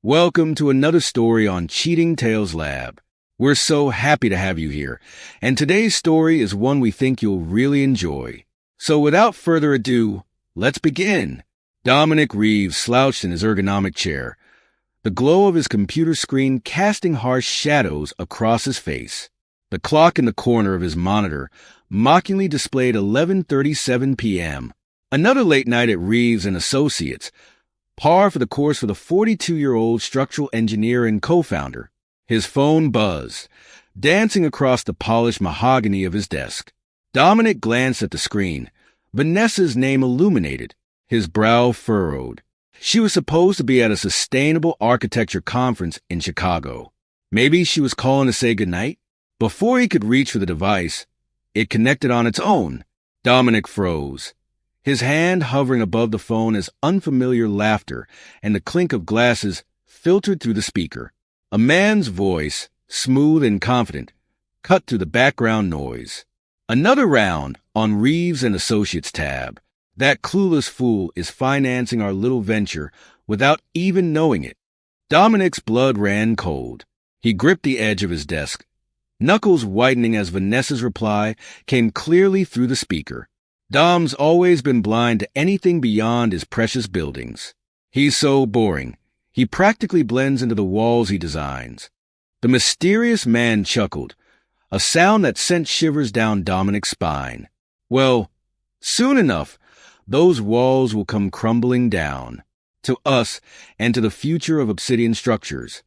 Welcome to another story on Cheating Tales Lab. We're so happy to have you here, and today's story is one we think you'll really enjoy. So without further ado, let's begin. Dominic Reeves slouched in his ergonomic chair, the glow of his computer screen casting harsh shadows across his face. The clock in the corner of his monitor mockingly displayed 11:37 p.m. Another late night at Reeves and Associates, par for the course for the 42-year-old structural engineer and co-founder. His phone buzzed, dancing across the polished mahogany of his desk. Dominic glanced at the screen. Vanessa's name illuminated, his brow furrowed. She was supposed to be at a sustainable architecture conference in Chicago. Maybe she was calling to say goodnight? Before he could reach for the device, it connected on its own. Dominic froze, his hand hovering above the phone as unfamiliar laughter and the clink of glasses filtered through the speaker. A man's voice, smooth and confident, cut through the background noise. Another round on Reeves and Associates tab. That clueless fool is financing our little venture without even knowing it. Dominic's blood ran cold. He gripped the edge of his desk, knuckles whitening as Vanessa's reply came clearly through the speaker. Dom's always been blind to anything beyond his precious buildings. He's so boring. He practically blends into the walls he designs. The mysterious man chuckled, a sound that sent shivers down Dominic's spine. Well, soon enough, those walls will come crumbling down. To us and to the future of Obsidian structures.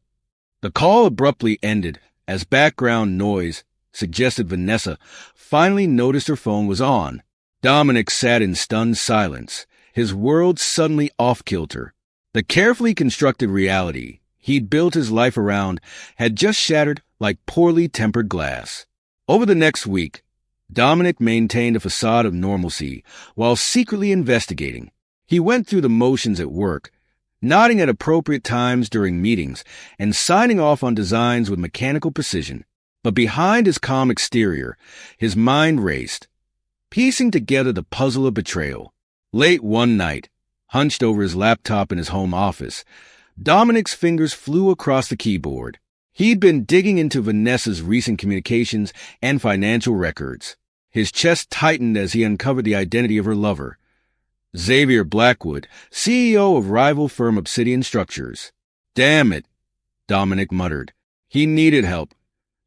The call abruptly ended as background noise suggested Vanessa finally noticed her phone was on. Dominic sat in stunned silence, his world suddenly off-kilter. The carefully constructed reality he'd built his life around had just shattered like poorly tempered glass. Over the next week, Dominic maintained a facade of normalcy while secretly investigating. He went through the motions at work, nodding at appropriate times during meetings and signing off on designs with mechanical precision. But behind his calm exterior, his mind raced, piecing together the puzzle of betrayal. Late one night, hunched over his laptop in his home office, Dominic's fingers flew across the keyboard. He'd been digging into Vanessa's recent communications and financial records. His chest tightened as he uncovered the identity of her lover, Xavier Blackwood, CEO of rival firm Obsidian Structures. Damn it, Dominic muttered. He needed help,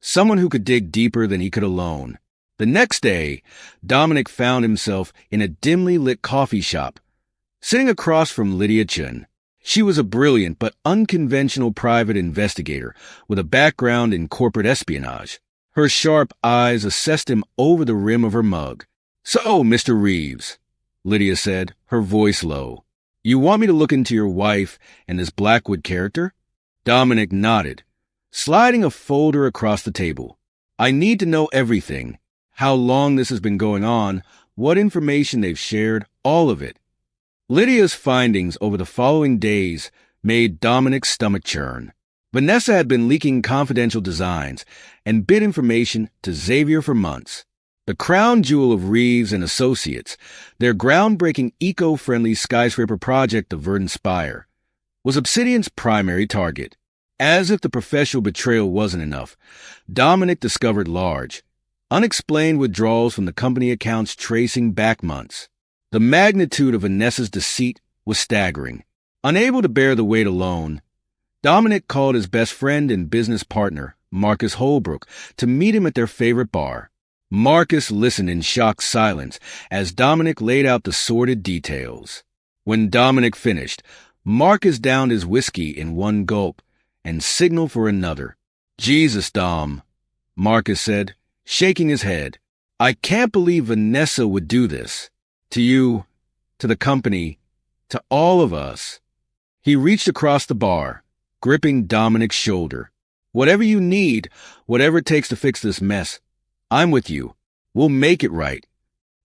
someone who could dig deeper than he could alone. The next day, Dominic found himself in a dimly lit coffee shop, sitting across from Lydia Chun. She was a brilliant but unconventional private investigator with a background in corporate espionage. Her sharp eyes assessed him over the rim of her mug. "So, Mr. Reeves," Lydia said, her voice low, "you want me to look into your wife and this Blackwood character?" Dominic nodded, sliding a folder across the table. "I need to know everything. How long this has been going on, what information they've shared, all of it." Lydia's findings over the following days made Dominic's stomach churn. Vanessa had been leaking confidential designs and bid information to Xavier for months. The crown jewel of Reeves and Associates, their groundbreaking eco-friendly skyscraper project, the Verdant Spire, was Obsidian's primary target. As if the professional betrayal wasn't enough, Dominic discovered large, unexplained withdrawals from the company accounts tracing back months. The magnitude of Vanessa's deceit was staggering. Unable to bear the weight alone, Dominic called his best friend and business partner, Marcus Holbrook, to meet him at their favorite bar. Marcus listened in shocked silence as Dominic laid out the sordid details. When Dominic finished, Marcus downed his whiskey in one gulp and signaled for another. "Jesus, Dom," Marcus said, shaking his head. "I can't believe Vanessa would do this. To you, to the company, to all of us." He reached across the bar, gripping Dominic's shoulder. "Whatever you need, whatever it takes to fix this mess, I'm with you. We'll make it right."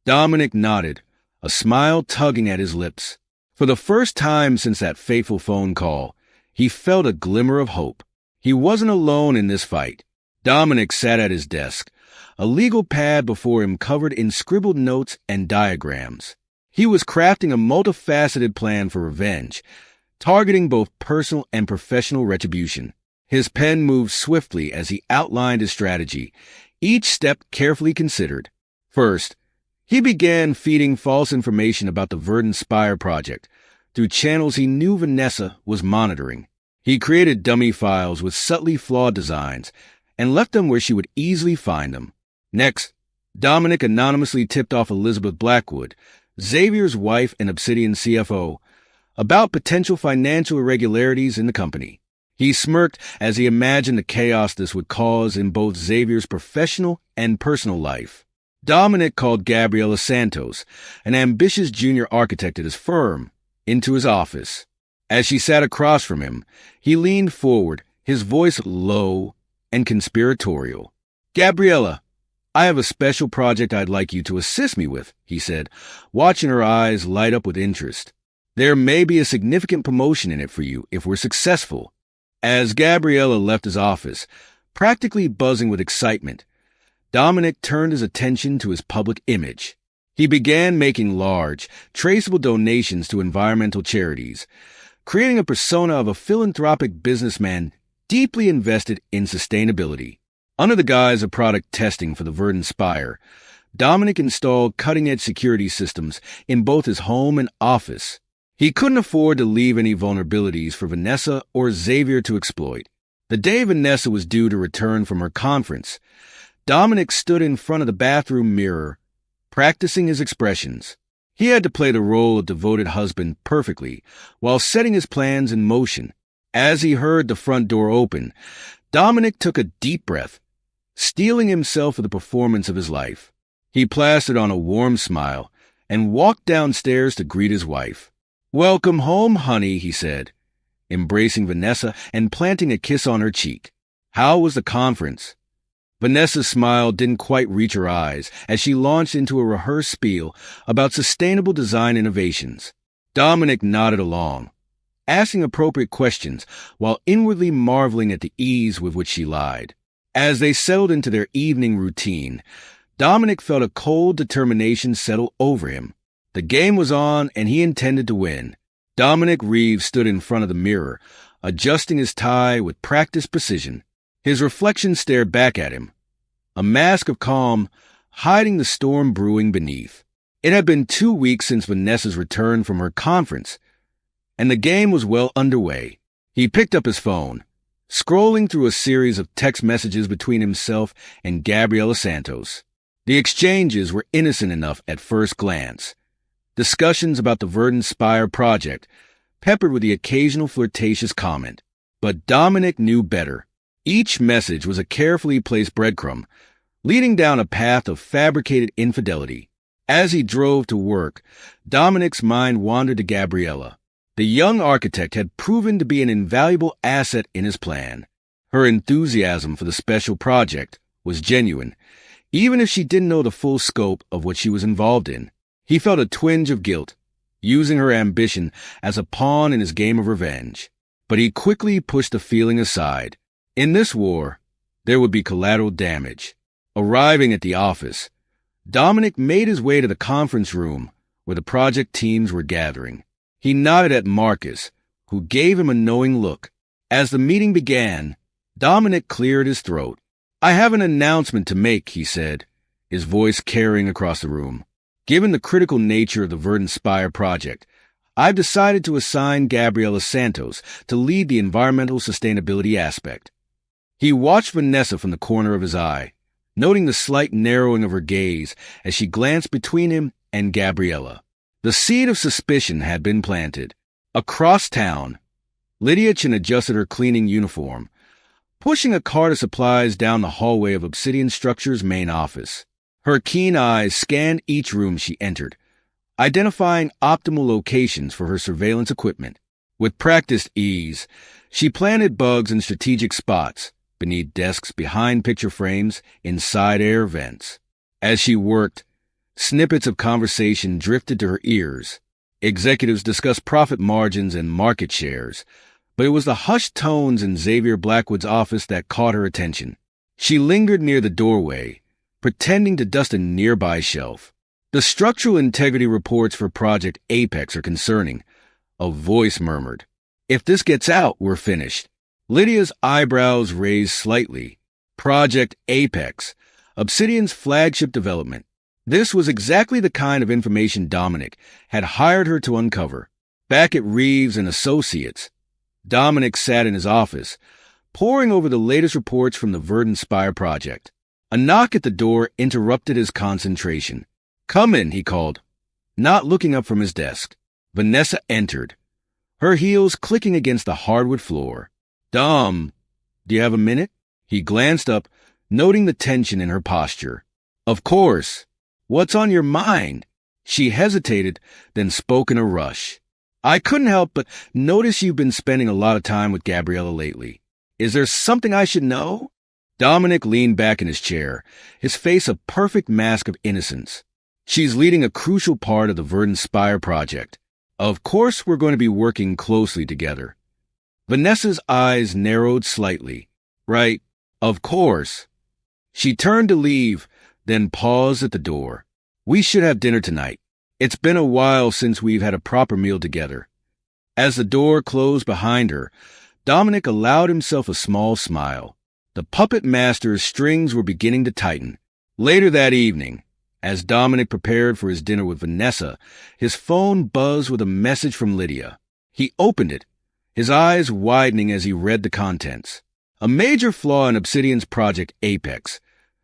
Dominic nodded, a smile tugging at his lips. For the first time since that fateful phone call, he felt a glimmer of hope. He wasn't alone in this fight. Dominic sat at his desk, a legal pad before him covered in scribbled notes and diagrams. He was crafting a multifaceted plan for revenge, targeting both personal and professional retribution. His pen moved swiftly as he outlined his strategy, each step carefully considered. First, he began feeding false information about the Verdant Spire project through channels he knew Vanessa was monitoring. He created dummy files with subtly flawed designs and left them where she would easily find them. Next, Dominic anonymously tipped off Elizabeth Blackwood, Xavier's wife and Obsidian CFO, about potential financial irregularities in the company. He smirked as he imagined the chaos this would cause in both Xavier's professional and personal life. Dominic called Gabriela Santos, an ambitious junior architect at his firm, into his office. As she sat across from him, he leaned forward, his voice low and conspiratorial. "Gabriela, I have a special project I'd like you to assist me with," he said, watching her eyes light up with interest. "There may be a significant promotion in it for you if we're successful." As Gabriela left his office, practically buzzing with excitement, Dominic turned his attention to his public image. He began making large, traceable donations to environmental charities, creating a persona of a philanthropic businessman deeply invested in sustainability. Under the guise of product testing for the Verdant Spire, Dominic installed cutting-edge security systems in both his home and office. He couldn't afford to leave any vulnerabilities for Vanessa or Xavier to exploit. The day Vanessa was due to return from her conference, Dominic stood in front of the bathroom mirror, practicing his expressions. He had to play the role of devoted husband perfectly while setting his plans in motion. As he heard the front door open, Dominic took a deep breath, steeling himself for the performance of his life. He plastered on a warm smile and walked downstairs to greet his wife. "Welcome home, honey," he said, embracing Vanessa and planting a kiss on her cheek. "How was the conference?" Vanessa's smile didn't quite reach her eyes as she launched into a rehearsed spiel about sustainable design innovations. Dominic nodded along, asking appropriate questions while inwardly marveling at the ease with which she lied. As they settled into their evening routine, Dominic felt a cold determination settle over him. The game was on, and he intended to win. Dominic Reeves stood in front of the mirror, adjusting his tie with practiced precision. His reflection stared back at him, a mask of calm hiding the storm brewing beneath. It had been 2 weeks since Vanessa's return from her conference, and the game was well underway. He picked up his phone, scrolling through a series of text messages between himself and Gabriela Santos. The exchanges were innocent enough at first glance. Discussions about the Verdant Spire project, peppered with the occasional flirtatious comment. But Dominic knew better. Each message was a carefully placed breadcrumb, leading down a path of fabricated infidelity. As he drove to work, Dominic's mind wandered to Gabriela. The young architect had proven to be an invaluable asset in his plan. Her enthusiasm for the special project was genuine, even if she didn't know the full scope of what she was involved in. He felt a twinge of guilt, using her ambition as a pawn in his game of revenge. But he quickly pushed the feeling aside. In this war, there would be collateral damage. Arriving at the office, Dominic made his way to the conference room where the project teams were gathering. He nodded at Marcus, who gave him a knowing look. As the meeting began, Dominic cleared his throat. "I have an announcement to make," he said, his voice carrying across the room. "Given the critical nature of the Verdant Spire project, I've decided to assign Gabriela Santos to lead the environmental sustainability aspect." He watched Vanessa from the corner of his eye, noting the slight narrowing of her gaze as she glanced between him and Gabriela. The seed of suspicion had been planted. Across town, Lydia Chin adjusted her cleaning uniform, pushing a cart of supplies down the hallway of Obsidian Structure's main office. Her keen eyes scanned each room she entered, identifying optimal locations for her surveillance equipment. With practiced ease, she planted bugs in strategic spots, beneath desks, behind picture frames, inside air vents. As she worked, snippets of conversation drifted to her ears. Executives discussed profit margins and market shares, but it was the hushed tones in Xavier Blackwood's office that caught her attention. She lingered near the doorway, pretending to dust a nearby shelf. "The structural integrity reports for Project Apex are concerning," a voice murmured. If this gets out, we're finished. Lydia's eyebrows raised slightly. Project Apex, Obsidian's flagship development. This was exactly the kind of information Dominic had hired her to uncover. Back at Reeves and Associates, Dominic sat in his office, poring over the latest reports from the Verdant Spire project. A knock at the door interrupted his concentration. "Come in," he called, not looking up from his desk. Vanessa entered, her heels clicking against the hardwood floor. "Dom, do you have a minute?" He glanced up, noting the tension in her posture. "Of course. What's on your mind?" She hesitated, then spoke in a rush. "I couldn't help but notice you've been spending a lot of time with Gabriella lately. Is there something I should know?" Dominic leaned back in his chair, his face a perfect mask of innocence. "She's leading a crucial part of the Verdant Spire project. Of course we're going to be working closely together." Vanessa's eyes narrowed slightly. "Right, of course." She turned to leave, then paused at the door. "We should have dinner tonight. It's been a while since we've had a proper meal together." As the door closed behind her, Dominic allowed himself a small smile. The puppet master's strings were beginning to tighten. Later that evening, as Dominic prepared for his dinner with Vanessa, his phone buzzed with a message from Lydia. He opened it, his eyes widening as he read the contents. A major flaw in Obsidian's Project Apex.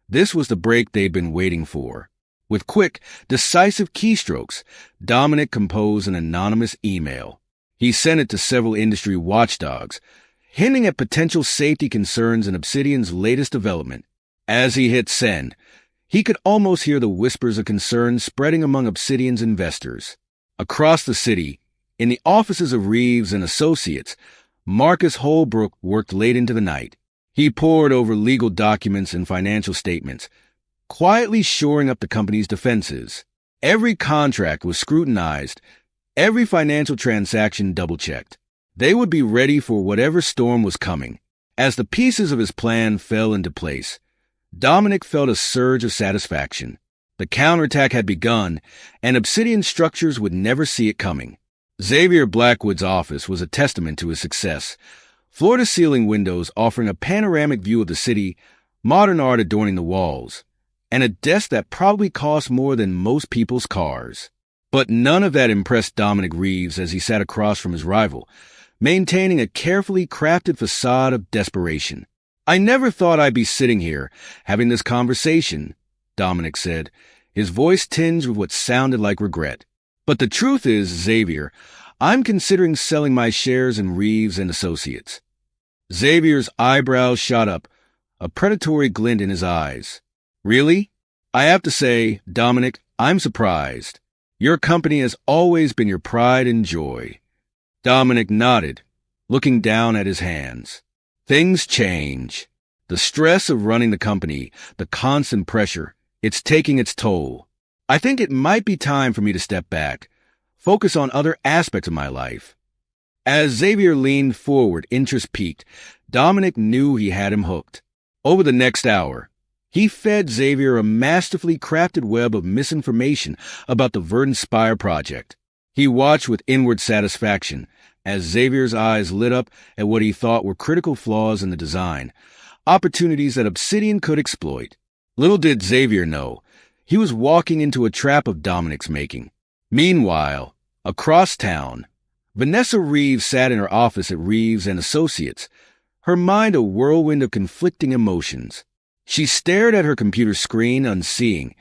This was the break they'd been waiting for. With quick, decisive keystrokes, Dominic composed an anonymous email. He sent it to several industry watchdogs, hinting at potential safety concerns in Obsidian's latest development. As he hit send, he could almost hear the whispers of concern spreading among Obsidian's investors. Across the city, in the offices of Reeves and Associates, Marcus Holbrook worked late into the night. He pored over legal documents and financial statements, quietly shoring up the company's defenses. Every contract was scrutinized, every financial transaction double-checked. They would be ready for whatever storm was coming. As the pieces of his plan fell into place, Dominic felt a surge of satisfaction. The counterattack had begun, and Obsidian structures would never see it coming. Xavier Blackwood's office was a testament to his success. Floor-to-ceiling windows offering a panoramic view of the city, modern art adorning the walls, and a desk that probably cost more than most people's cars. But none of that impressed Dominic Reeves as he sat across from his rival, maintaining a carefully crafted facade of desperation. "I never thought I'd be sitting here, having this conversation," Dominic said, his voice tinged with what sounded like regret. "But the truth is, Xavier, I'm considering selling my shares in Reeves and Associates." Xavier's eyebrows shot up, a predatory glint in his eyes. "Really? I have to say, Dominic, I'm surprised. Your company has always been your pride and joy." Dominic nodded, looking down at his hands. "Things change. The stress of running the company, the constant pressure, it's taking its toll. I think it might be time for me to step back, focus on other aspects of my life." As Xavier leaned forward, interest peaked, Dominic knew he had him hooked. Over the next hour, he fed Xavier a masterfully crafted web of misinformation about the Verdant Spire project. He watched with inward satisfaction as Xavier's eyes lit up at what he thought were critical flaws in the design, opportunities that Obsidian could exploit. Little did Xavier know, he was walking into a trap of Dominic's making. Meanwhile, across town, Vanessa Reeves sat in her office at Reeves and Associates, her mind a whirlwind of conflicting emotions. She stared at her computer screen, unseeing,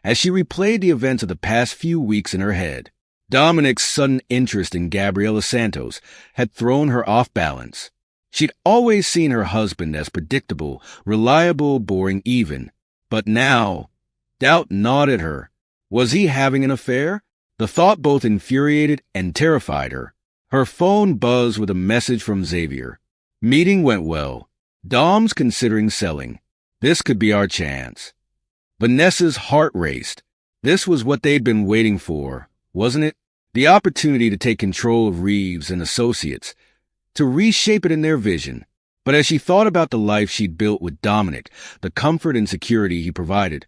as she replayed the events of the past few weeks in her head. Dominic's sudden interest in Gabriela Santos had thrown her off balance. She'd always seen her husband as predictable, reliable, boring even. But now, doubt gnawed at her. Was he having an affair? The thought both infuriated and terrified her. Her phone buzzed with a message from Xavier. "Meeting went well. Dom's considering selling. This could be our chance." Vanessa's heart raced. This was what they'd been waiting for, wasn't it? The opportunity to take control of Reeves and Associates, to reshape it in their vision. But as she thought about the life she'd built with Dominic, the comfort and security he provided,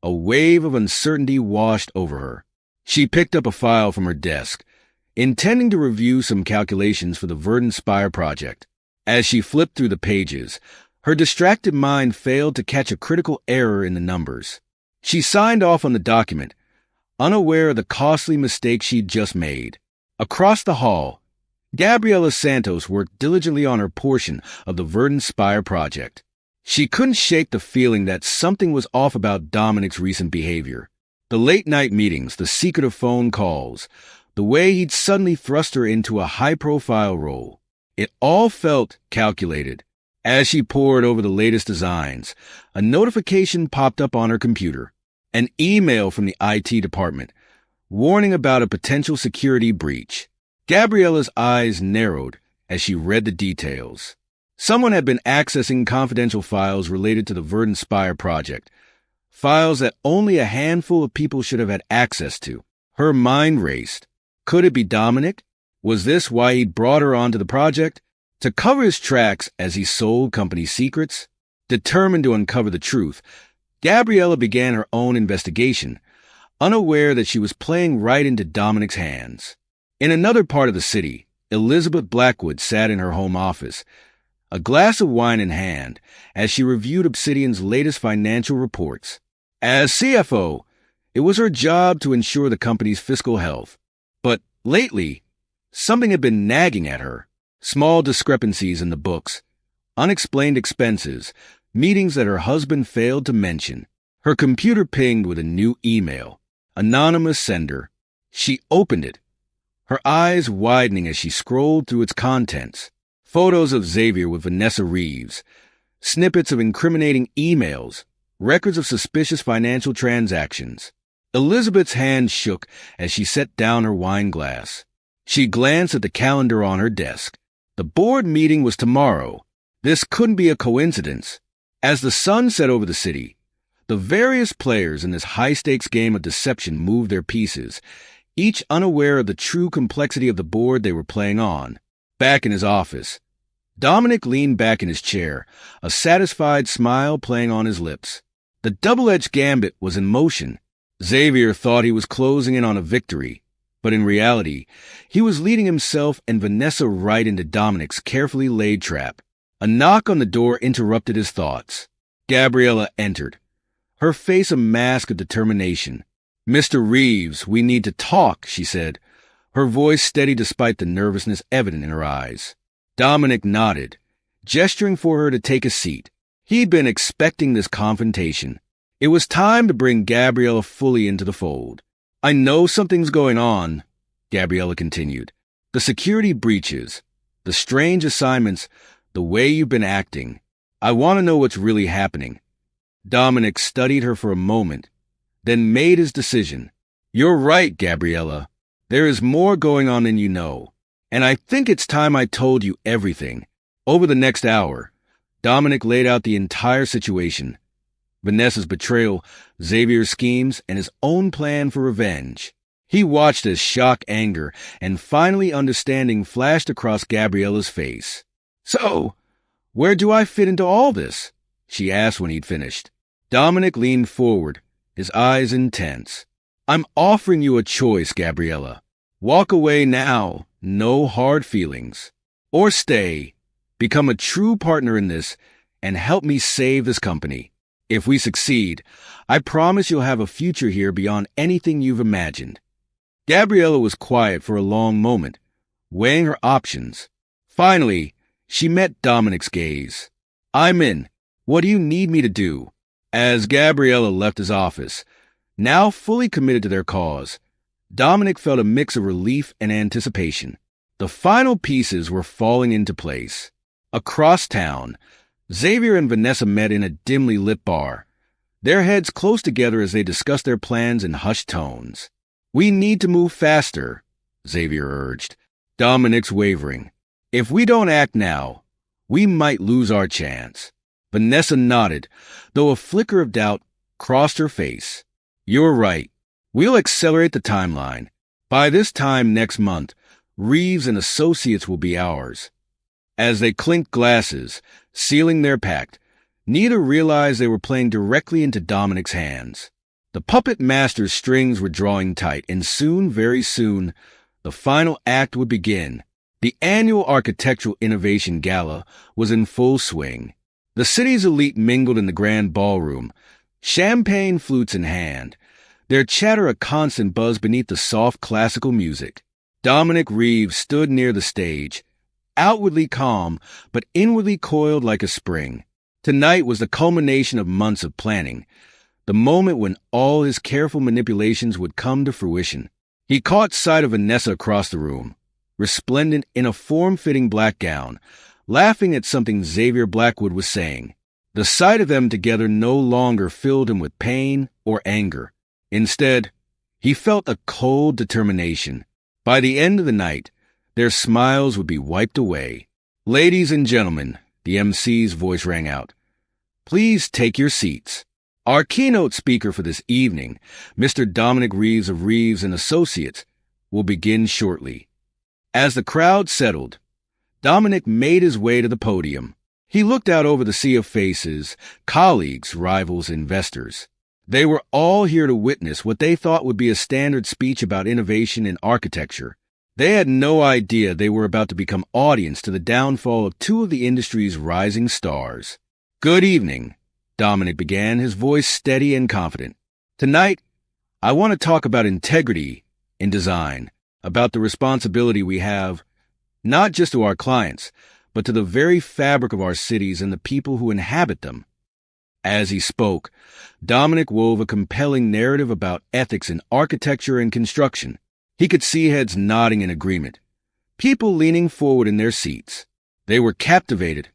a wave of uncertainty washed over her. She picked up a file from her desk. intending to review some calculations for the Verdant Spire project. As she flipped through the pages, her distracted mind failed to catch a critical error in the numbers. She signed off on the document, unaware of the costly mistake she'd just made. Across the hall, Gabriela Santos worked diligently on her portion of the Verdant Spire project. She couldn't shake the feeling that something was off about Dominic's recent behavior. The late-night meetings, the secretive phone calls, the way he'd suddenly thrust her into a high-profile role. It all felt calculated. As she pored over the latest designs, a notification popped up on her computer. An email from the IT department, warning about a potential security breach. Gabriela's eyes narrowed as she read the details. Someone had been accessing confidential files related to the Verdant Spire project, files that only a handful of people should have had access to. Her mind raced. Could it be Dominic? Was this why he'd brought her onto the project? To cover his tracks as he sold company secrets? Determined to uncover the truth, Gabriela began her own investigation, unaware that she was playing right into Dominic's hands. In another part of the city, Elizabeth Blackwood sat in her home office, a glass of wine in hand, as she reviewed Obsidian's latest financial reports. As CFO, it was her job to ensure the company's fiscal health. But lately, something had been nagging at her. Small discrepancies in the books, unexplained expenses, meetings that her husband failed to mention. Her computer pinged with a new email. Anonymous sender. She opened it, her eyes widening as she scrolled through its contents. Photos of Xavier with Vanessa Reeves, snippets of incriminating emails, records of suspicious financial transactions. Elizabeth's hand shook as she set down her wine glass. She glanced at the calendar on her desk. The board meeting was tomorrow. This couldn't be a coincidence. As the sun set over the city, the various players in this high-stakes game of deception moved their pieces, each unaware of the true complexity of the board they were playing on. Back in his office, Dominic leaned back in his chair, a satisfied smile playing on his lips. The double-edged gambit was in motion. Xavier thought he was closing in on a victory, but in reality, he was leading himself and Vanessa right into Dominic's carefully laid trap. A knock on the door interrupted his thoughts. Gabriela entered, her face a mask of determination. "Mr. Reeves, we need to talk," she said, her voice steady despite the nervousness evident in her eyes. Dominic nodded, gesturing for her to take a seat. He'd been expecting this confrontation. It was time to bring Gabriela fully into the fold. "I know something's going on," Gabriela continued. "The security breaches, the strange assignments, the way you've been acting. I want to know what's really happening." Dominic studied her for a moment, then made his decision. "You're right, Gabriela. There is more going on than you know, and I think it's time I told you everything." Over the next hour, Dominic laid out the entire situation. Vanessa's betrayal, Xavier's schemes, and his own plan for revenge. He watched as shock, anger, and finally understanding flashed across Gabriela's face. "So, where do I fit into all this?" she asked when he'd finished. Dominic leaned forward, his eyes intense. "I'm offering you a choice, Gabriela. Walk away now, no hard feelings. Or stay, become a true partner in this, and help me save this company. If we succeed, I promise you'll have a future here beyond anything you've imagined." Gabriela was quiet for a long moment, weighing her options. Finally, she met Dominic's gaze. "I'm in. What do you need me to do?" As Gabriela left his office, now fully committed to their cause, Dominic felt a mix of relief and anticipation. The final pieces were falling into place. Across town, Xavier and Vanessa met in a dimly lit bar, their heads close together as they discussed their plans in hushed tones. "We need to move faster," Xavier urged. Dominic's wavering. "If we don't act now, we might lose our chance." Vanessa nodded, though a flicker of doubt crossed her face. "You're right. We'll accelerate the timeline. By this time next month, Reeves and Associates will be ours." As they clinked glasses, sealing their pact, neither realized they were playing directly into Dominic's hands. The puppet master's strings were drawing tight, and soon, very soon, The final act would begin. The annual Architectural Innovation Gala was in full swing. The city's elite mingled in the grand ballroom, champagne flutes in hand, their chatter a constant buzz beneath the soft classical music. Dominic Reeves stood near the stage, outwardly calm, but inwardly coiled like a spring. Tonight was the culmination of months of planning, the moment when all his careful manipulations would come to fruition. He caught sight of Vanessa across the room, resplendent in a form-fitting black gown, laughing at something Xavier Blackwood was saying. The sight of them together no longer filled him with pain or anger. Instead, he felt a cold determination. By the end of the night, their smiles would be wiped away. "Ladies and gentlemen," the MC's voice rang out, "please take your seats. Our keynote speaker for this evening, Mr. Dominic Reeves of Reeves and Associates, will begin shortly." As the crowd settled, Dominic made his way to the podium. He looked out over the sea of faces, colleagues, rivals, investors. They were all here to witness what they thought would be a standard speech about innovation in architecture. They had no idea they were about to become audience to the downfall of two of the industry's rising stars. "Good evening," Dominic began, his voice steady and confident. "Tonight, I want to talk about integrity in design, about the responsibility we have, not just to our clients, but to the very fabric of our cities and the people who inhabit them." As he spoke, Dominic wove a compelling narrative about ethics in architecture and construction. He could see heads nodding in agreement, people leaning forward in their seats. They were captivated,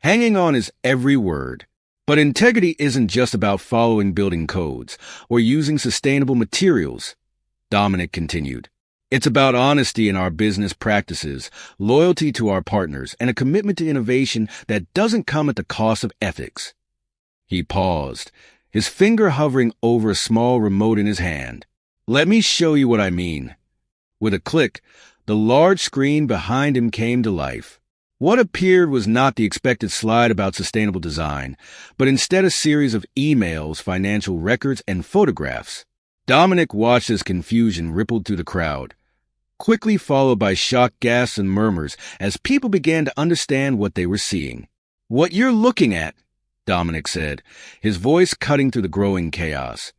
hanging on his every word. But integrity isn't just about following building codes or using sustainable materials, Dominic continued. It's about honesty in our business practices, loyalty to our partners, and a commitment to innovation that doesn't come at the cost of ethics. He paused, his finger hovering over a small remote in his hand. "Let me show you what I mean." With a click, the large screen behind him came to life. What appeared was not the expected slide about sustainable design, but instead a series of emails, financial records, and photographs. Dominic watched as confusion rippled through the crowd, quickly followed by shocked gasps and murmurs as people began to understand what they were seeing. "What you're looking at," Dominic said, his voice cutting through the growing chaos,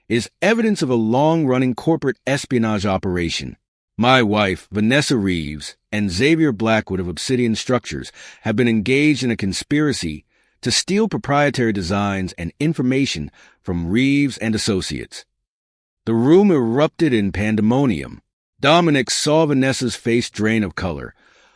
"is evidence of a long-running corporate espionage operation. My wife, Vanessa Reeves, and Xavier Blackwood of Obsidian Structures have been engaged in a conspiracy to steal proprietary designs and information from Reeves and Associates." The room erupted in pandemonium. Dominic saw Vanessa's face drain of color,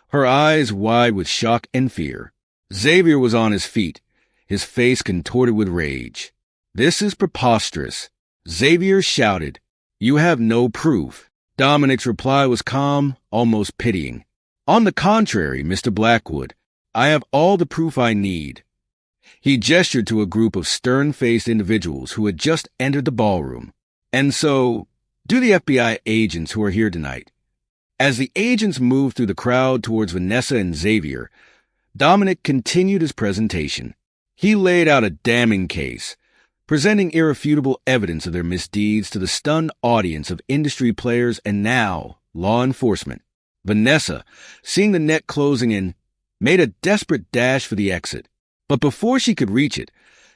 her eyes wide with shock and fear. Xavier was on his feet, his face contorted with rage. "This is preposterous," Xavier shouted. "You have no proof." Dominic's reply was calm, almost pitying. "On the contrary, Mr. Blackwood, I have all the proof I need." He gestured to a group of stern-faced individuals who had just entered the ballroom. "And so, do the FBI agents who are here tonight." As the agents moved through the crowd towards Vanessa and Xavier, Dominic continued his presentation. He laid out a damning case, presenting irrefutable evidence of their misdeeds to the stunned audience of industry players and now law enforcement. Vanessa, seeing the net closing in, made a desperate dash for the exit. But before she could reach it,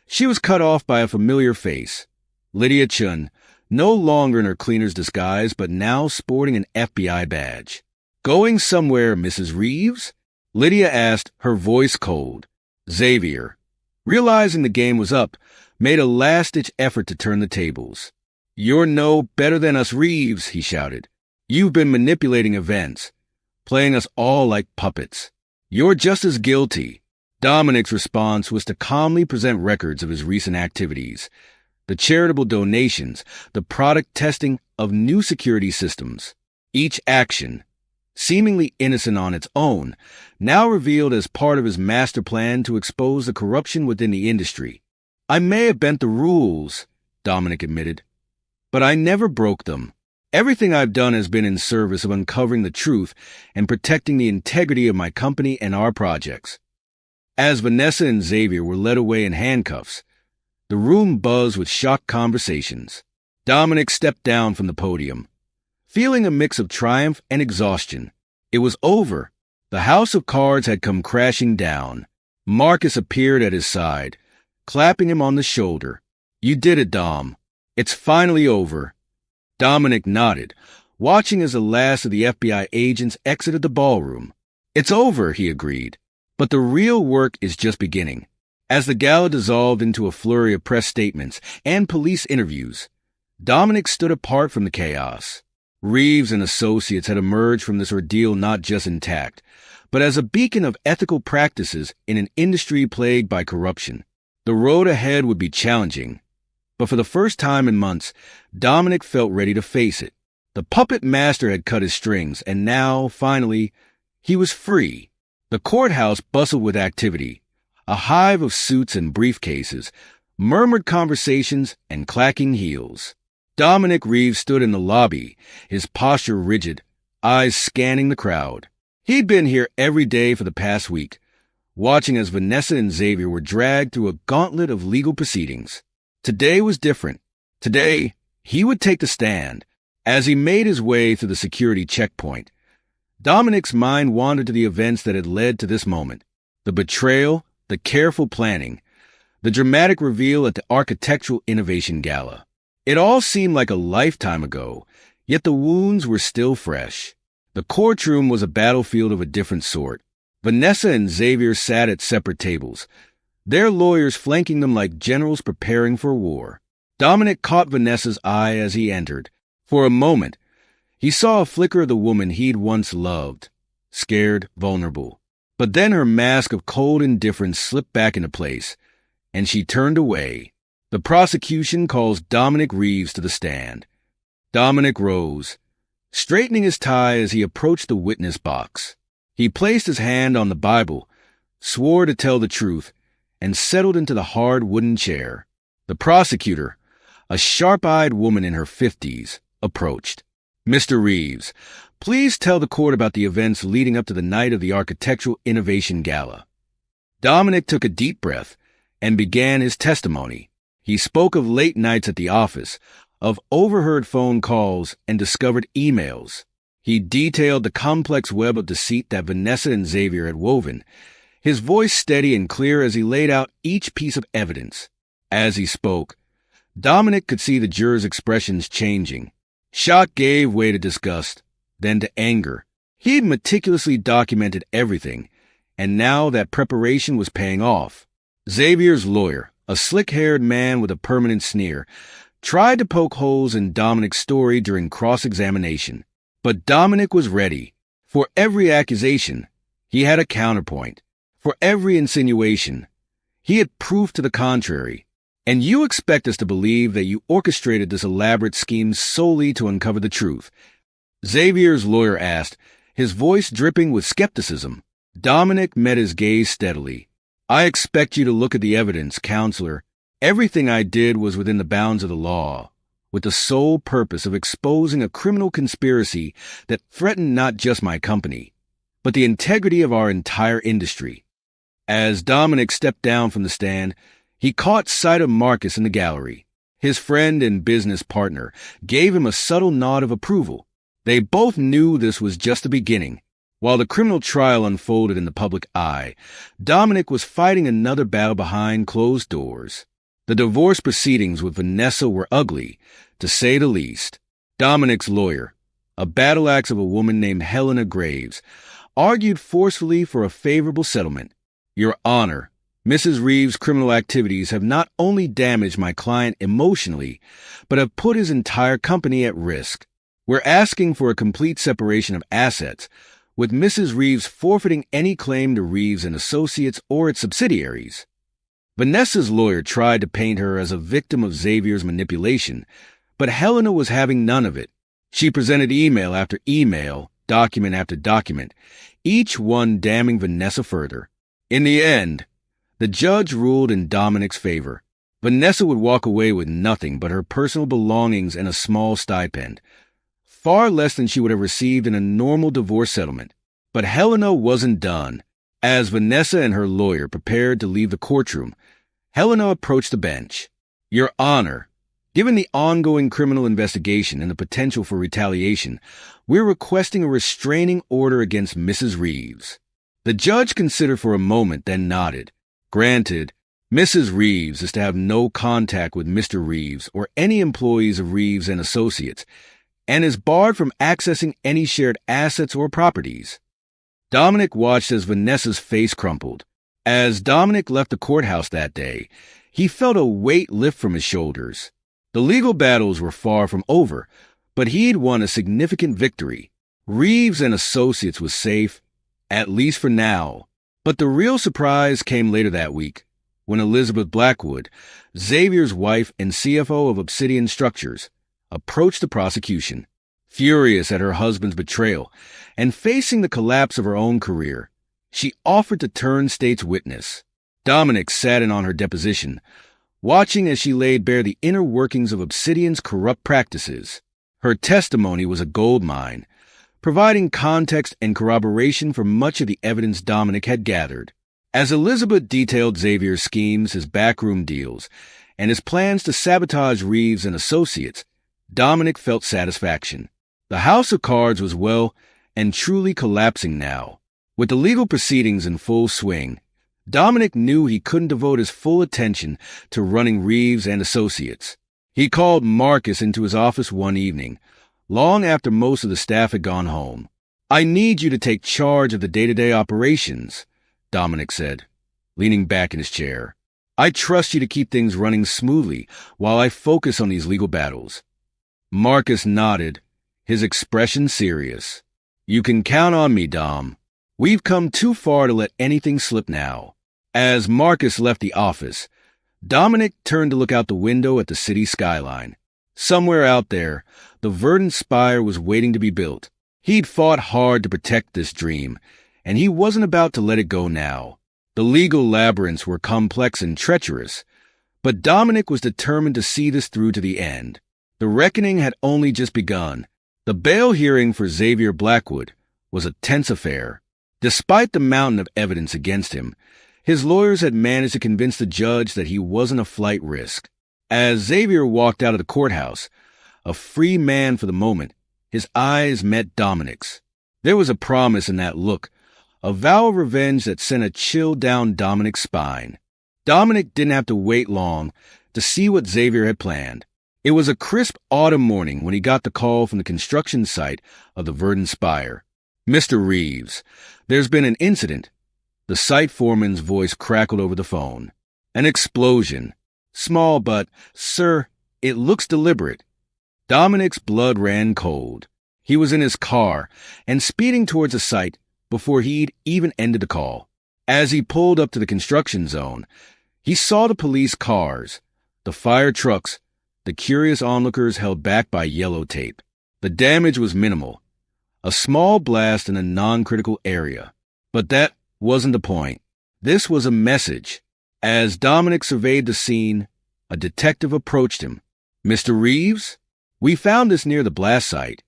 she was cut off by a familiar face. Lydia Chun, no longer in her cleaner's disguise, but now sporting an FBI badge. "Going somewhere, Mrs. Reeves?" Lydia asked, her voice cold. Xavier, realizing the game was up, made a last-ditch effort to turn the tables. "You're no better than us Reeves," he shouted. "You've been manipulating events, playing us all like puppets. You're just as guilty." Dominic's response was to calmly present records of his recent activities, the charitable donations, the product testing of new security systems. Each action, seemingly innocent on its own, now revealed as part of his master plan to expose the corruption within the industry. "I may have bent the rules," Dominic admitted, "but I never broke them. Everything I've done has been in service of uncovering the truth and protecting the integrity of my company and our projects." As Vanessa and Xavier were led away in handcuffs, the room buzzed with shocked conversations. Dominic stepped down from the podium, feeling a mix of triumph and exhaustion. It was over. The house of cards had come crashing down. Marcus appeared at his side, clapping him on the shoulder. "You did it, Dom. It's finally over." Dominic nodded, watching as the last of the FBI agents exited the ballroom. "It's over," he agreed. "But the real work is just beginning." As the gala dissolved into a flurry of press statements and police interviews, Dominic stood apart from the chaos. Reeves and associates had emerged from this ordeal not just intact, but as a beacon of ethical practices in an industry plagued by corruption. The road ahead would be challenging, but for the first time in months, Dominic felt ready to face it. The puppet master had cut his strings, and now, finally, he was free. The courthouse bustled with activity, a hive of suits and briefcases, murmured conversations, and clacking heels. Dominic Reeves stood in the lobby, his posture rigid, eyes scanning the crowd. He'd been here every day for the past week, watching as Vanessa and Xavier were dragged through a gauntlet of legal proceedings. Today was different. Today, he would take the stand. As he made his way through the security checkpoint, Dominic's mind wandered to the events that had led to this moment. The betrayal, the careful planning, the dramatic reveal at the Architectural Innovation Gala. It all seemed like a lifetime ago, yet the wounds were still fresh. The courtroom was a battlefield of a different sort. Vanessa and Xavier sat at separate tables, their lawyers flanking them like generals preparing for war. Dominic caught Vanessa's eye as he entered. For a moment, he saw a flicker of the woman he'd once loved, scared, vulnerable. But then her mask of cold indifference slipped back into place, and she turned away. The prosecution calls Dominic Reeves to the stand. Dominic rose, straightening his tie as he approached the witness box. He placed his hand on the Bible, swore to tell the truth, and settled into the hard wooden chair. The prosecutor, a sharp-eyed woman in her 50s, approached. "Mr. Reeves, please tell the court about the events leading up to the night of the Architectural Innovation Gala." Dominic took a deep breath and began his testimony. He spoke of late nights at the office, of overheard phone calls and discovered emails. He detailed the complex web of deceit that Vanessa and Xavier had woven, his voice steady and clear as he laid out each piece of evidence. As he spoke, Dominic could see the jurors' expressions changing. Shock gave way to disgust, then to anger. He'd meticulously documented everything, and now that preparation was paying off. Xavier's lawyer, a slick-haired man with a permanent sneer, tried to poke holes in Dominic's story during cross-examination. But Dominic was ready. For every accusation, he had a counterpoint. For every insinuation, he had proof to the contrary. "And you expect us to believe that you orchestrated this elaborate scheme solely to uncover the truth?" Xavier's lawyer asked, his voice dripping with skepticism. Dominic met his gaze steadily. "I expect you to look at the evidence, counselor. Everything I did was within the bounds of the law, with the sole purpose of exposing a criminal conspiracy that threatened not just my company, but the integrity of our entire industry." As Dominic stepped down from the stand, he caught sight of Marcus in the gallery. His friend and business partner gave him a subtle nod of approval. They both knew this was just the beginning. While the criminal trial unfolded in the public eye, Dominic was fighting another battle behind closed doors. The divorce proceedings with Vanessa were ugly, to say the least. Dominic's lawyer, a battle axe of a woman named Helena Graves, argued forcefully for a favorable settlement. "Your Honor, Mrs. Reeves' criminal activities have not only damaged my client emotionally, but have put his entire company at risk. We're asking for a complete separation of assets, with Mrs. Reeves forfeiting any claim to Reeves and Associates or its subsidiaries." Vanessa's lawyer tried to paint her as a victim of Xavier's manipulation, but Helena was having none of it. She presented email after email, document after document, each one damning Vanessa further. In the end, the judge ruled in Dominic's favor. Vanessa would walk away with nothing but her personal belongings and a small stipend, far less than she would have received in a normal divorce settlement. But Helena wasn't done. As Vanessa and her lawyer prepared to leave the courtroom, Helena approached the bench. "Your Honor, Given the ongoing criminal investigation and the potential for retaliation, we're requesting a restraining order against Mrs. Reeves. The judge considered for a moment, then nodded. Granted, Mrs. Reeves is to have no contact with Mr. Reeves or any employees of Reeves and Associates, and is barred from accessing any shared assets or properties. Dominic watched as Vanessa's face crumpled. As Dominic left the courthouse that day, he felt a weight lift from his shoulders. The legal battles were far from over, but he'd won a significant victory. Reeves and Associates was safe, at least for now. But the real surprise came later that week, when Elizabeth Blackwood, Xavier's wife and CFO of Obsidian Structures, approached the prosecution. Furious at her husband's betrayal and facing the collapse of her own career, she offered to turn state's witness. Dominic sat in on her deposition, watching as she laid bare the inner workings of Obsidian's corrupt practices. Her testimony was a goldmine, providing context and corroboration for much of the evidence Dominic had gathered. As Elizabeth detailed Xavier's schemes, his backroom deals, and his plans to sabotage Reeves and Associates, Dominic felt satisfaction. The house of cards was well and truly collapsing now. With the legal proceedings in full swing, Dominic knew he couldn't devote his full attention to running Reeves and Associates. He called Marcus into his office one evening, long after most of the staff had gone home. "I need you to take charge of the day-to-day operations," Dominic said, leaning back in his chair. "I trust you to keep things running smoothly while I focus on these legal battles." Marcus nodded, his expression serious. "You can count on me, Dom. We've come too far to let anything slip now." As Marcus left the office, Dominic turned to look out the window at the city skyline. Somewhere out there, the Verdant Spire was waiting to be built. He'd fought hard to protect this dream, and he wasn't about to let it go now. The legal labyrinths were complex and treacherous, but Dominic was determined to see this through to the end. The reckoning had only just begun. The bail hearing for Xavier Blackwood was a tense affair. Despite the mountain of evidence against him, his lawyers had managed to convince the judge that he wasn't a flight risk. As Xavier walked out of the courthouse, a free man for the moment, his eyes met Dominic's. There was a promise in that look, a vow of revenge that sent a chill down Dominic's spine. Dominic didn't have to wait long to see what Xavier had planned. It was a crisp autumn morning when he got the call from the construction site of the Verdant Spire. "Mr. Reeves, there's been an incident." The site foreman's voice crackled over the phone. "An explosion. Small, but, sir, it looks deliberate." Dominic's blood ran cold. He was in his car and speeding towards the site before he'd even ended the call. As he pulled up to the construction zone, he saw the police cars, the fire trucks, the curious onlookers held back by yellow tape. The damage was minimal, a small blast in a non-critical area. But that wasn't the point. This was a message. As Dominic surveyed the scene, a detective approached him. "Mr. Reeves, we found this near the blast site."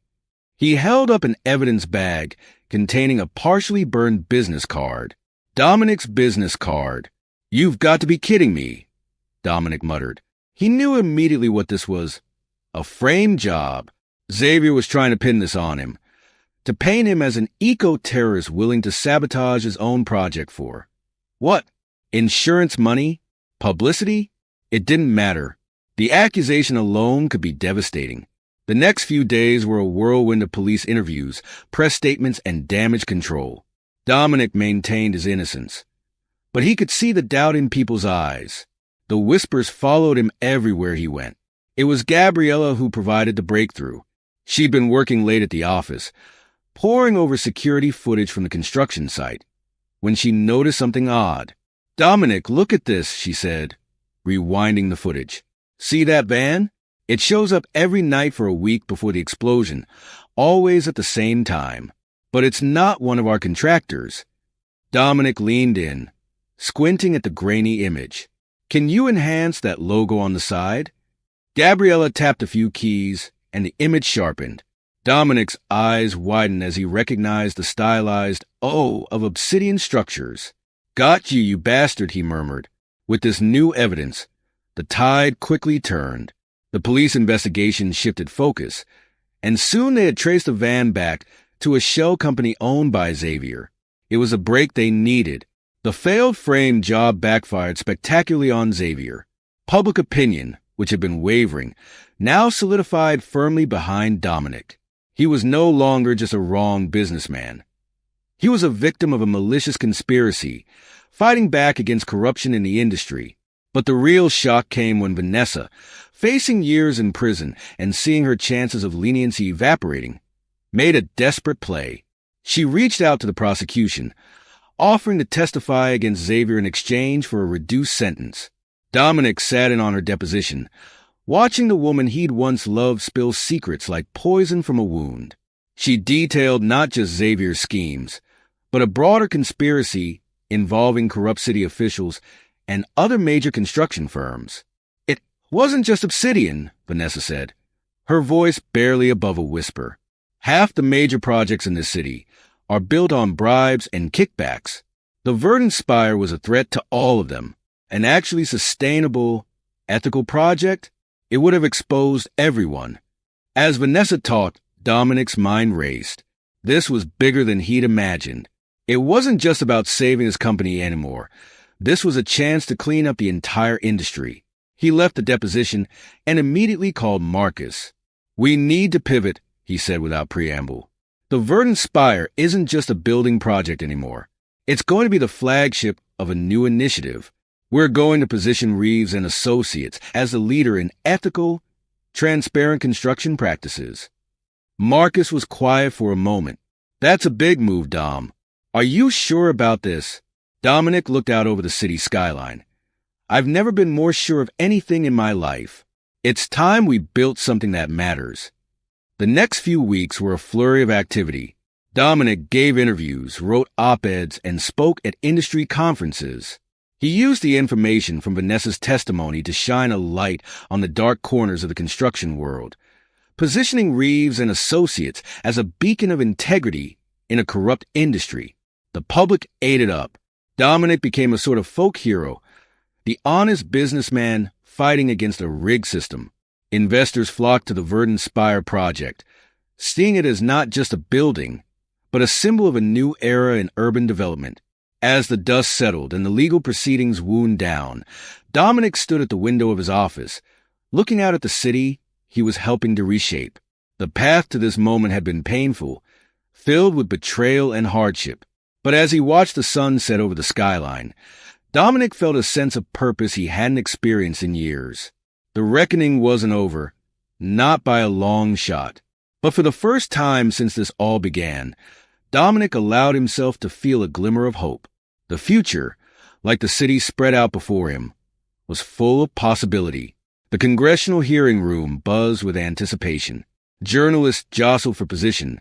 He held up an evidence bag containing a partially burned business card. Dominic's business card. "You've got to be kidding me," Dominic muttered. He knew immediately what this was. A frame job. Xavier was trying to pin this on him, to paint him as an eco-terrorist willing to sabotage his own project for. What? Insurance money? Publicity? It didn't matter. The accusation alone could be devastating. The next few days were a whirlwind of police interviews, press statements, and damage control. Dominic maintained his innocence, but he could see the doubt in people's eyes. The whispers followed him everywhere he went. It was Gabriella who provided the breakthrough. She'd been working late at the office, poring over security footage from the construction site, when she noticed something odd. "Dominic, look at this," she said, rewinding the footage. "See that van? It shows up every night for a week before the explosion, always at the same time. But it's not one of our contractors." Dominic leaned in, squinting at the grainy image. "Can you enhance that logo on the side?" Gabriella tapped a few keys, and the image sharpened. Dominic's eyes widened as he recognized the stylized O of Obsidian Structures. "Got you, you bastard," he murmured. With this new evidence, the tide quickly turned. The police investigation shifted focus, and soon they had traced the van back to a shell company owned by Xavier. It was a break they needed. The failed frame job backfired spectacularly on Xavier. Public opinion, which had been wavering, now solidified firmly behind Dominic. He was no longer just a wrong businessman. He was a victim of a malicious conspiracy, fighting back against corruption in the industry. But the real shock came when Vanessa, facing years in prison and seeing her chances of leniency evaporating, made a desperate play. She reached out to the prosecution, offering to testify against Xavier in exchange for a reduced sentence. Dominic sat in on her deposition, watching the woman he'd once loved spill secrets like poison from a wound. She detailed not just Xavier's schemes, but a broader conspiracy involving corrupt city officials and other major construction firms. It wasn't just Obsidian, Vanessa said, her voice barely above a whisper. Half the major projects in this city are built on bribes and kickbacks. The Verdant Spire was a threat to all of them. An actually sustainable, ethical project, it would have exposed everyone. As Vanessa talked, Dominic's mind raced. This was bigger than he'd imagined. It wasn't just about saving his company anymore. This was a chance to clean up the entire industry. He left the deposition and immediately called Marcus. "We need to pivot," he said without preamble. "The Verdant Spire isn't just a building project anymore. It's going to be the flagship of a new initiative. We're going to position Reeves and Associates as the leader in ethical, transparent construction practices." Marcus was quiet for a moment. "That's a big move, Dom. Are you sure about this?" Dominic looked out over the city skyline. "I've never been more sure of anything in my life. It's time we built something that matters." The next few weeks were a flurry of activity. Dominic gave interviews, wrote op-eds, and spoke at industry conferences. He used the information from Vanessa's testimony to shine a light on the dark corners of the construction world, positioning Reeves and Associates as a beacon of integrity in a corrupt industry. The public ate it up. Dominic became a sort of folk hero, the honest businessman fighting against a rigged system. Investors flocked to the Verdant Spire project, seeing it as not just a building, but a symbol of a new era in urban development. As the dust settled and the legal proceedings wound down, Dominic stood at the window of his office, looking out at the city he was helping to reshape. The path to this moment had been painful, filled with betrayal and hardship. But as he watched the sun set over the skyline, Dominic felt a sense of purpose he hadn't experienced in years. The reckoning wasn't over, not by a long shot. But for the first time since this all began, Dominic allowed himself to feel a glimmer of hope. The future, like the city spread out before him, was full of possibility. The congressional hearing room buzzed with anticipation. Journalists jostled for position,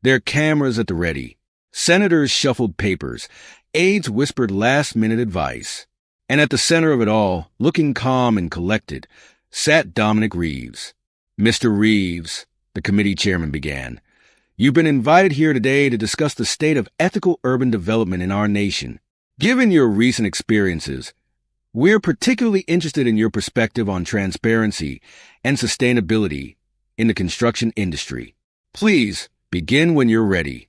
their cameras at the ready. Senators shuffled papers. Aides whispered last-minute advice. And at the center of it all, looking calm and collected, sat Dominic Reeves. "Mr. Reeves," the committee chairman began, "you've been invited here today to discuss the state of ethical urban development in our nation. Given your recent experiences, we're particularly interested in your perspective on transparency and sustainability in the construction industry. Please begin when you're ready."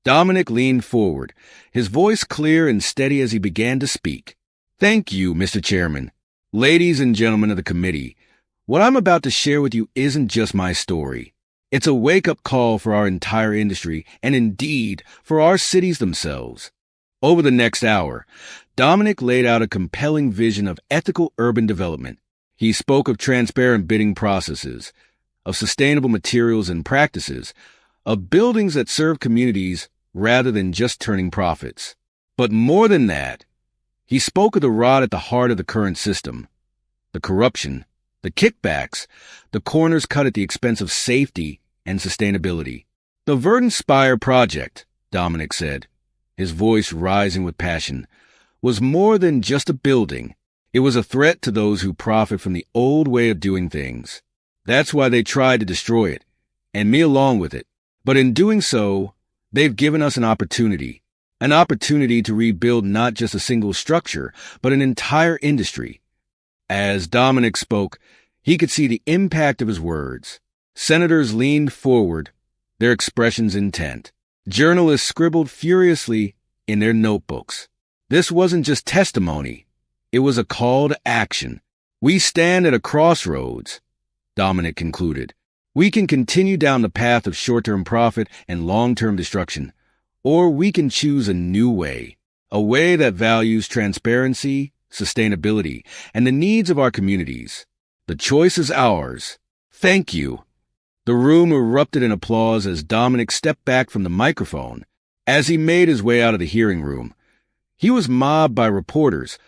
Dominic leaned forward, his voice clear and steady as he began to speak. "Thank you, Mr. Chairman. Ladies and gentlemen of the committee, what I'm about to share with you isn't just my story. It's a wake-up call for our entire industry and indeed for our cities themselves." Over the next hour, Dominic laid out a compelling vision of ethical urban development. He spoke of transparent bidding processes, of sustainable materials and practices, of buildings that serve communities rather than just turning profits. But more than that, he spoke of the rot at the heart of the current system, the corruption, the kickbacks, the corners cut at the expense of safety and sustainability. "The Verdant Spire project," Dominic said, his voice rising with passion, "was more than just a building. It was a threat to those who profit from the old way of doing things. That's why they tried to destroy it, and me along with it. But in doing so, they've given us an opportunity to rebuild not just a single structure, but an entire industry." As Dominic spoke, He could see the impact of his words. Senators leaned forward, their expressions intent. Journalists scribbled furiously in their notebooks. This wasn't just testimony. It was a call to action. We stand at a crossroads, Dominic concluded. We can continue down the path of short-term profit and long-term destruction, or we can choose a new way, a way that values transparency, sustainability, and the needs of our communities. The choice is ours. Thank you. The room erupted in applause as Dominic stepped back from the microphone. As he made his way out of the hearing room, he was mobbed by reporters,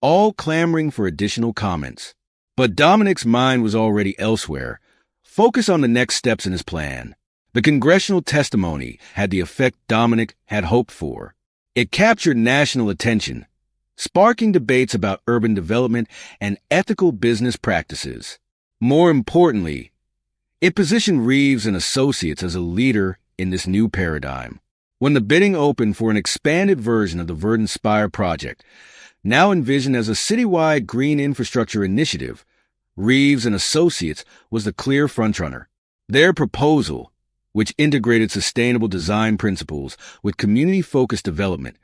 all clamoring for additional comments. But Dominic's mind was already elsewhere, focused on the next steps in his plan. The congressional testimony had the effect Dominic had hoped for. It captured national attention, sparking debates about urban development and ethical business practices. More importantly, it positioned Reeves and Associates as a leader in this new paradigm. When the bidding opened for an expanded version of the Verdant Spire project, now envisioned as a citywide green infrastructure initiative, Reeves and Associates was the clear frontrunner. Their proposal, which integrated sustainable design principles with community-focused development,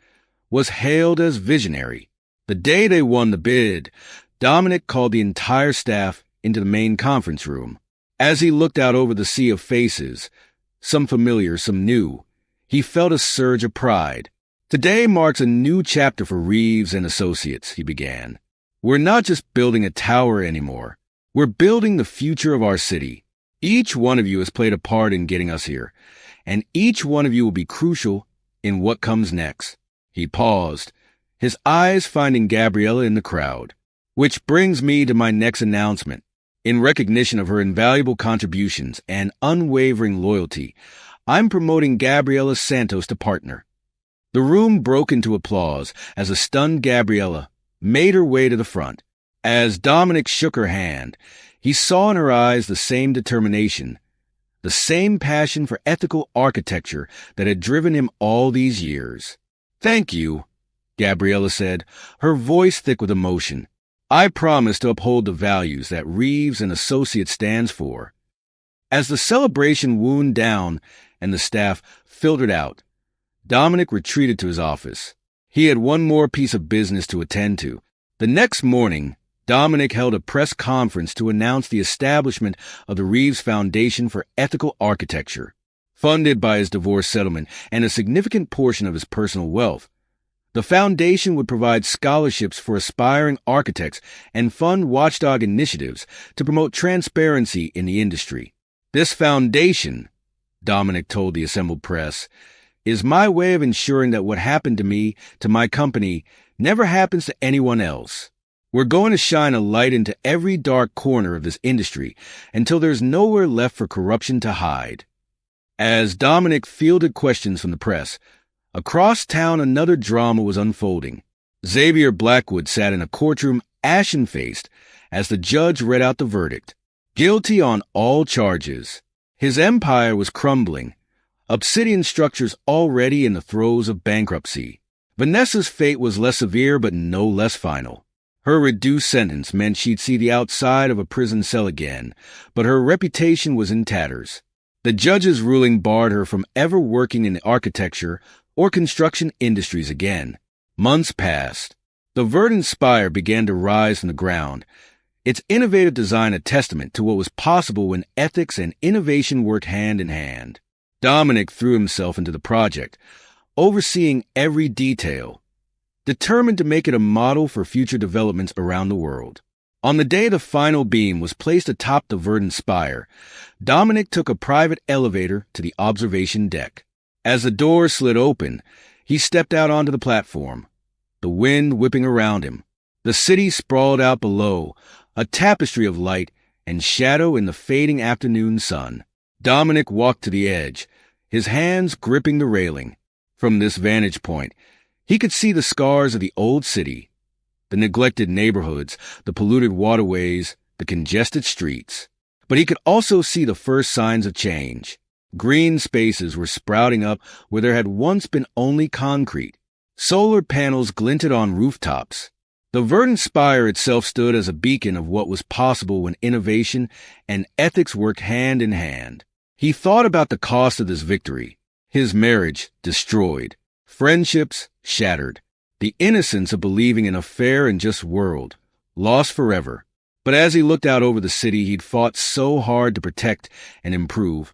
was hailed as visionary. The day they won the bid, Dominic called the entire staff into the main conference room. As he looked out over the sea of faces, some familiar, some new, he felt a surge of pride. Today marks a new chapter for Reeves and Associates, he began. We're not just building a tower anymore. We're building the future of our city. Each one of you has played a part in getting us here, and each one of you will be crucial in what comes next. He paused, his eyes finding Gabriella in the crowd. Which brings me to my next announcement. In recognition of her invaluable contributions and unwavering loyalty, I'm promoting Gabriela Santos to partner. The room broke into applause as a stunned Gabriela made her way to the front. As Dominic shook her hand, he saw in her eyes the same determination, the same passion for ethical architecture that had driven him all these years. Thank you, Gabriela said, her voice thick with emotion. I promise to uphold the values that Reeves and Associates stands for. As the celebration wound down and the staff filtered out, Dominic retreated to his office. He had one more piece of business to attend to. The next morning, Dominic held a press conference to announce the establishment of the Reeves Foundation for Ethical Architecture. Funded by his divorce settlement and a significant portion of his personal wealth, the foundation would provide scholarships for aspiring architects and fund watchdog initiatives to promote transparency in the industry. This foundation, Dominic told the assembled press, is my way of ensuring that what happened to me, to my company, never happens to anyone else. We're going to shine a light into every dark corner of this industry until there's nowhere left for corruption to hide. As Dominic fielded questions from the press, across town another drama was unfolding. Xavier Blackwood sat in a courtroom ashen-faced as the judge read out the verdict. Guilty on all charges. His empire was crumbling, Obsidian structures already in the throes of bankruptcy. Vanessa's fate was less severe but no less final. Her reduced sentence meant she'd see the outside of a prison cell again, but her reputation was in tatters. The judge's ruling barred her from ever working in the architecture or construction industries again. Months passed. The Verdant Spire began to rise from the ground, its innovative design a testament to what was possible when ethics and innovation worked hand in hand. Dominic threw himself into the project, overseeing every detail, determined to make it a model for future developments around the world. On the day the final beam was placed atop the Verdant Spire, Dominic took a private elevator to the observation deck. As the door slid open, he stepped out onto the platform, the wind whipping around him. The city sprawled out below, a tapestry of light and shadow in the fading afternoon sun. Dominic walked to the edge, his hands gripping the railing. From this vantage point, he could see the scars of the old city, the neglected neighborhoods, the polluted waterways, the congested streets. But he could also see the first signs of change. Green spaces were sprouting up where there had once been only concrete. Solar panels glinted on rooftops. The verdant spire itself stood as a beacon of what was possible when innovation and ethics worked hand in hand. He thought about the cost of this victory. His marriage destroyed, friendships shattered, the innocence of believing in a fair and just world lost forever. But as he looked out over the city he'd fought so hard to protect and improve,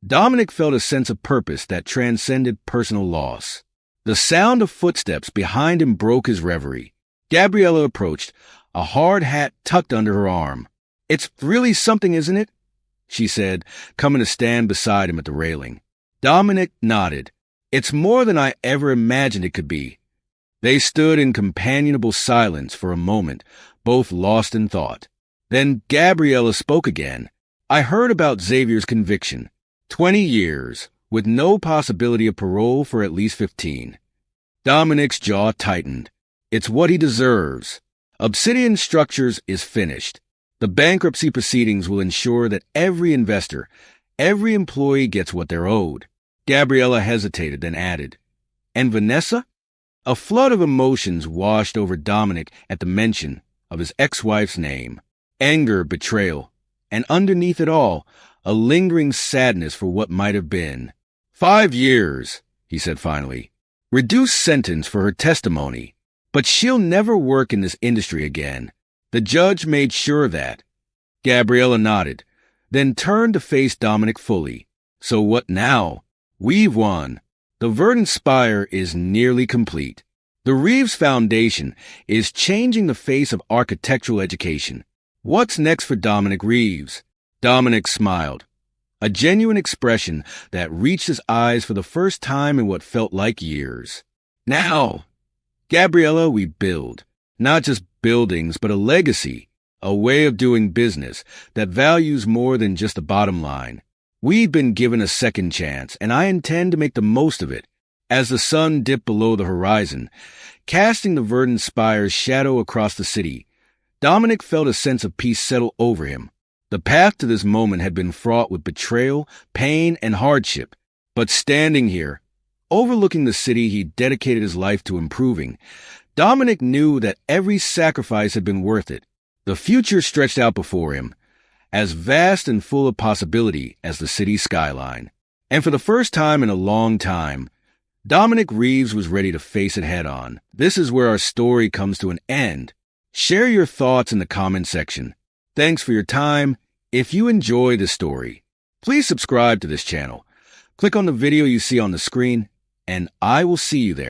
Dominic felt a sense of purpose that transcended personal loss. The sound of footsteps behind him broke his reverie. Gabriella approached, a hard hat tucked under her arm. "It's really something, isn't it?" she said, coming to stand beside him at the railing. Dominic nodded. "It's more than I ever imagined it could be." They stood in companionable silence for a moment, both lost in thought. Then Gabriella spoke again. "I heard about Xavier's conviction. 20 years, with no possibility of parole for at least 15. Dominic's jaw tightened. It's what he deserves. Obsidian Structures is finished. The bankruptcy proceedings will ensure that every investor, every employee gets what they're owed." Gabriella hesitated, then added, "And Vanessa?" A flood of emotions washed over Dominic at the mention of his ex-wife's name. Anger, betrayal, and underneath it all, a lingering sadness for what might have been. 5 years, he said finally. Reduced sentence for her testimony. But she'll never work in this industry again. The judge made sure of that. Gabriella nodded, then turned to face Dominic fully. "So what now? We've won. The verdant spire is nearly complete. The Reeves Foundation is changing the face of architectural education. What's next for Dominic Reeves?" Dominic smiled, a genuine expression that reached his eyes for the first time in what felt like years. "Now, Gabriella, we build. Not just buildings, but a legacy, a way of doing business that values more than just the bottom line. We've been given a second chance, and I intend to make the most of it." As the sun dipped below the horizon, casting the verdant spire's shadow across the city, Dominic felt a sense of peace settle over him. The path to this moment had been fraught with betrayal, pain, and hardship. But standing here, overlooking the city he dedicated his life to improving, Dominic knew that every sacrifice had been worth it. The future stretched out before him, as vast and full of possibility as the city's skyline. And for the first time in a long time, Dominic Reeves was ready to face it head-on. This is where our story comes to an end. Share your thoughts in the comment section. Thanks for your time. If you enjoy this story, please subscribe to this channel. Click on the video you see on the screen, and I will see you there.